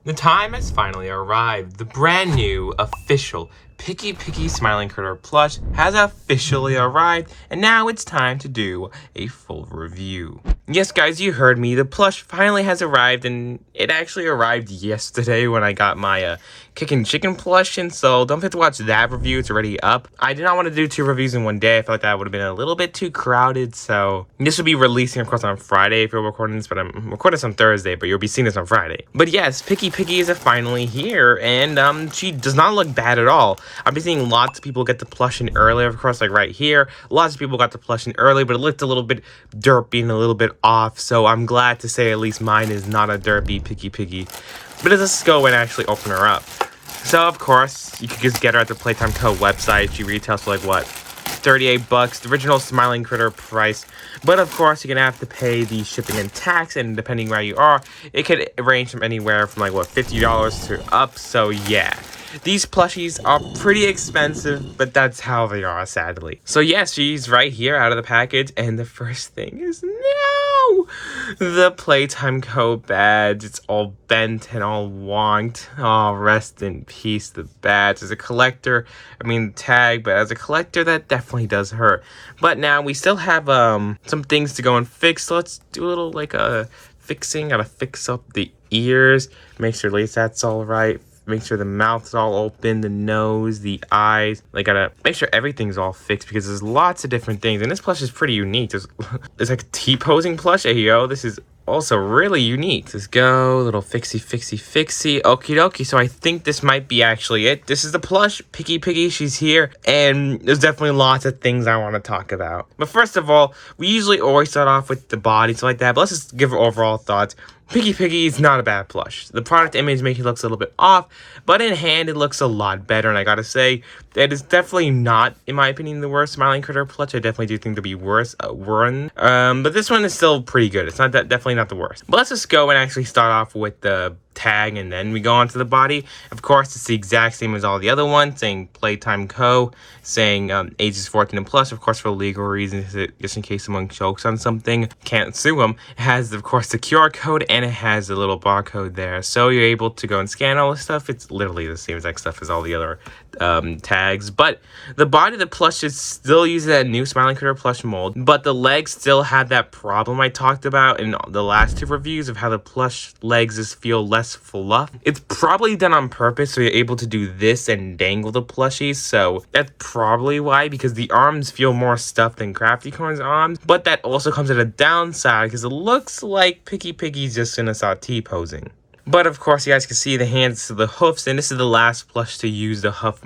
The time has finally arrived. The brand new, official Piggy Smiling Critter plush has officially arrived, and now it's time to do a full review. Yes, guys, you heard me. The plush finally has arrived, and it actually arrived yesterday when I got my Kickin' Chicken plush, and so don't forget to watch that review. It's already up. I did not want to do 2 reviews in one day. I felt like that would have been a little bit too crowded, so this will be releasing, of course, on Friday if you're recording this, but I'm recording this on Thursday, but you'll be seeing this on Friday. But yes, Piggy is finally here, and she does not look bad at all. I've been seeing lots of people get the plush in early, of course, like right here. Lots of people got the plush in early, but it looked a little bit derpy and a little bit off, so I'm glad to say at least mine is not a derpy Piggy. But let's go and actually open her up. So, of course, you could just get her at the Playtime Co. website. She retails for, like, what, 38 bucks, the original Smiling Critter price. But, of course, you're going to have to pay the shipping and tax, and depending where you are, it could range from anywhere from, like, what, $50 to up. So, yeah. These plushies are pretty expensive, but that's how they are, sadly. So, yes, she's right here out of the package, and the first thing is, no! The Playtime Co. badge. It's all bent and all wonked. Oh, rest in peace, the badge. As a collector, I mean, tag, but as a collector, that definitely does hurt. But now, we still have some things to go and fix, so let's do a little, like, fixing. Gotta fix up the ears, make sure at least that's all right. Make sure the mouth's all open, the nose, the eyes. Like, gotta make sure everything's all fixed because there's lots of different things. And this plush is pretty unique. There's like a T-posing plush. Hey, yo, this is also really unique. Let's go, little fixie. Okie dokie. So I think this might be actually it. This is the plush, Piggy. She's here. And there's definitely lots of things I want to talk about. But first of all, we usually always start off with the body, so like that. But let's just give overall thoughts. Piggy is not a bad plush. The product image makes it looks a little bit off, but in hand it looks a lot better. And I gotta say, that is definitely not, in my opinion, the worst Smiling Critter plush. I definitely do think there'll be worse one. But this one is still pretty good. It's not definitely not the worst. But let's just go and actually start off with the tag, and then we go on to the body. Of course, it's the exact same as all the other ones, saying Playtime Co., saying ages 14 and plus, of course, for legal reasons, just in case someone chokes on something, can't sue them. It has, of course, the QR code, and it has a little barcode there, so you're able to go and scan all this stuff. It's literally the same exact stuff as all the other tags, but the body of the plush is still using that new Smiling Critter plush mold, but the legs still have that problem I talked about in the last 2 reviews of how the plush legs just feel less fluff. It's probably done on purpose, so you're able to do this and dangle the plushies, so that's probably why, because the arms feel more stuffed than Crafty Corn's arms, but that also comes at a downside, because it looks like Piggy's just gonna start T-posing. But of course, you guys can see the hands to the hoofs, and this is the last plush to use the hoof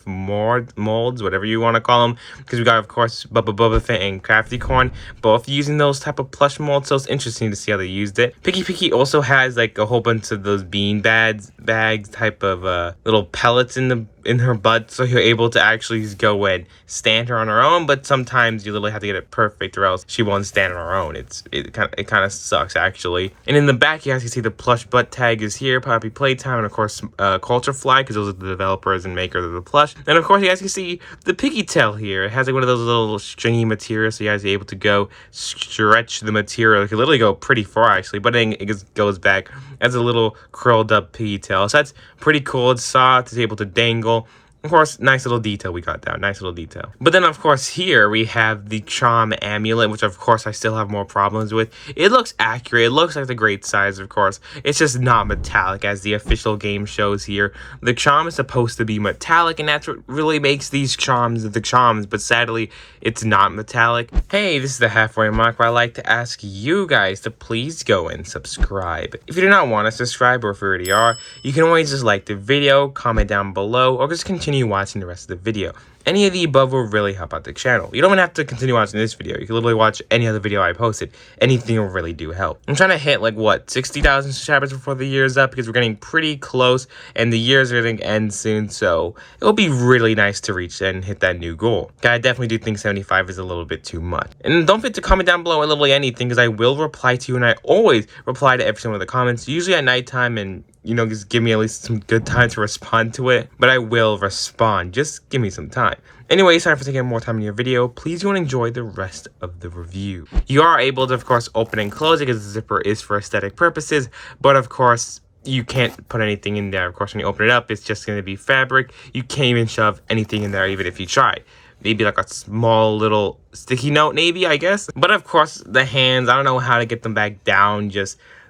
molds, whatever you want to call them, because we got, of course, Bubba Fett and Crafty Corn both using those type of plush molds, so it's interesting to see how they used it. Piggy also has like a whole bunch of those bean bags type of little pellets in her butt, so you're able to actually just go and stand her on her own, but sometimes you literally have to get it perfect or else she won't stand on her own. It kind of sucks, actually. And in the back, you guys can see the plush butt tag is here, Poppy Playtime, and of course Culture Fly, because those are the developers and makers of the plush. And of course, you guys can see the piggy tail here. It has like one of those little stringy materials, so you guys are able to go stretch the material. It can literally go pretty far, actually, but then it just goes back as a little curled up piggy tail. So that's pretty cool. It's soft. It's able to dangle. Of course, nice little detail we got down. Nice little detail. But then, of course, here we have the charm amulet, which, of course, I still have more problems with. It looks accurate. It looks like the great size, of course. It's just not metallic, as the official game shows here. The charm is supposed to be metallic, and that's what really makes these charms the charms, but sadly, it's not metallic. Hey, this is the halfway mark where I like to ask you guys to please go and subscribe. If you do not want to subscribe, or if you already are, you can always just like the video, comment down below, or just continue watching the rest of the video. Any of the above will really help out the channel. You don't even have to continue watching this video. You can literally watch any other video I posted. Anything will really do help. I'm trying to hit like what, 60,000 subscribers before the year is up, because we're getting pretty close and the year's going to end soon, so it'll be really nice to reach and hit that new goal. I definitely do think 75 is a little bit too much. And don't forget to comment down below literally anything, because I will reply to you, and I always reply to every single one of the comments, usually at nighttime, and you know, just give me at least some good time to respond to it. But I will respond. Just give me some time. Anyway, sorry for taking more time in your video. Please go and enjoy the rest of the review. You are able to, of course, open and close it because the zipper is for aesthetic purposes. But, of course, you can't put anything in there. Of course, when you open it up, it's just going to be fabric. You can't even shove anything in there, even if you try. Maybe like a small little sticky note, maybe, I guess. But of course, the hands, I don't know how to get them back down.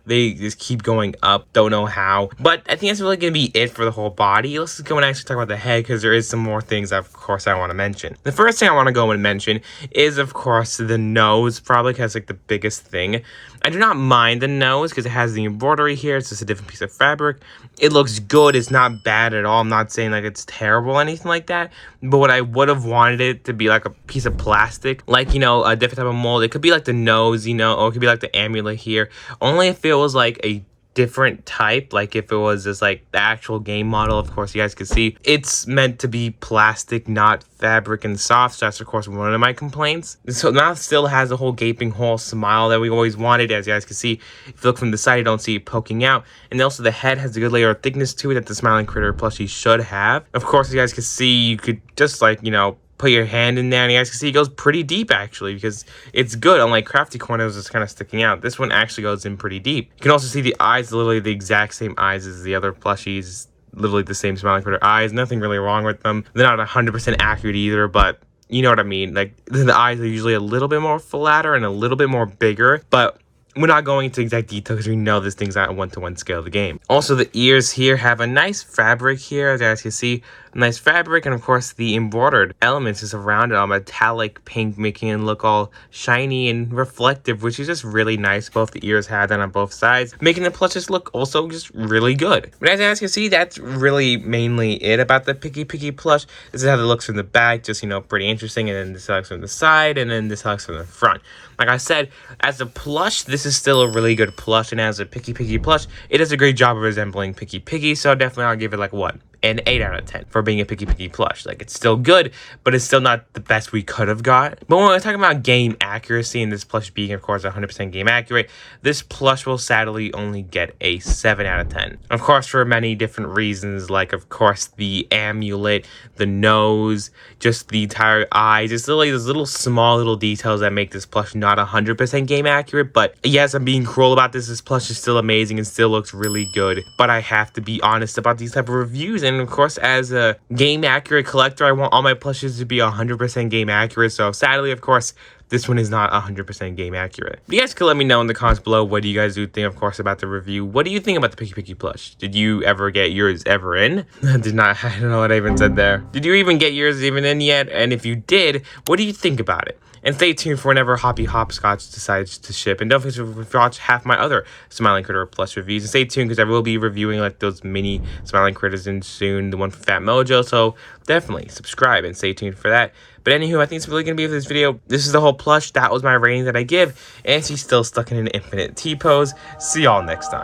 They just keep going up. Don't know how. But I think that's really going to be it for the whole body. Let's just go and actually talk about the head, because there is some more things, of course, I want to mention. The first thing I want to go and mention is, of course, the nose, probably because like the biggest thing. I do not mind the nose because it has the embroidery here. It's just a different piece of fabric. It looks good. It's not bad at all. I'm not saying like it's terrible or anything like that. But what I would have wanted it to be like a piece of plastic, like, you know, a different type of mold. It could be like the nose, you know, or it could be like the amulet here. Only if it was like a different type, like if it was just like the actual game model. Of course, you guys can see it's meant to be plastic, not fabric and soft. So that's of course one of my complaints. So now it still has a whole gaping hole smile that we always wanted. As you guys can see, if you look from the side, you don't see it poking out. And also the head has a good layer of thickness to it that the Smiling Critter plushie should have. Of course, you guys can see, you could just like, you know, put your hand in there, and you guys can see it goes pretty deep actually, because it's good. Unlike Crafty Corners, it's kind of sticking out. This one actually goes in pretty deep. You can also see the eyes, literally the exact same eyes as the other plushies. Literally the same Smiling Critter eyes. Nothing really wrong with them. They're not 100% accurate either, but you know what I mean. Like the eyes are usually a little bit more flatter and a little bit more bigger, but we're not going into exact detail because we know this thing's not a one-to-one scale of the game. Also, the ears here have a nice fabric here, as you guys can see. Nice fabric, and of course the embroidered elements is around it, all metallic pink, making it look all shiny and reflective, which is just really nice. Both the ears have that on both sides, making the plushes look also just really good. But as you guys can see, that's really mainly it about the Piggy Plush. This is how it looks from the back, just, you know, pretty interesting. And then this looks from the side, and then this looks from the front. Like I said, as a plush, this is still a really good plush, and as a Piggy Plush, it does a great job of resembling Piggy, so definitely I'll give it like what? An 8 out of 10 for being a Piggy Plush. Like, it's still good, but it's still not the best we could have got. But when we're talking about game accuracy, and this plush being, of course, 100% game accurate, this plush will sadly only get a 7 out of 10. Of course, for many different reasons, like, of course, the amulet, the nose, just the entire eyes. It's literally those little small little details that make this plush not 100% game accurate. But yes, I'm being cruel about this. This plush is still amazing and still looks really good. But I have to be honest about these type of reviews. And of course, as a game accurate collector, I want all my plushes to be 100% game accurate. So sadly, of course, this one is not 100% game accurate. But you guys can let me know in the comments below, what do you guys do think, of course, about the review. What do you think about the Piggy Plush? Did you ever get yours ever in? I don't know what I even said there. Did you even get yours even in yet? And if you did, what do you think about it? And stay tuned for whenever Hoppy Hopscotch decides to ship. And don't forget to watch half my other Smiling Critter Plus reviews. And stay tuned, because I will be reviewing like those mini Smiling Critters in soon, the one from Fat Mojo. So definitely subscribe and stay tuned for that. But anywho, I think it's really going to be for this video. This is the whole plush. That was my rating that I give. And she's still stuck in an infinite T-pose. See y'all next time.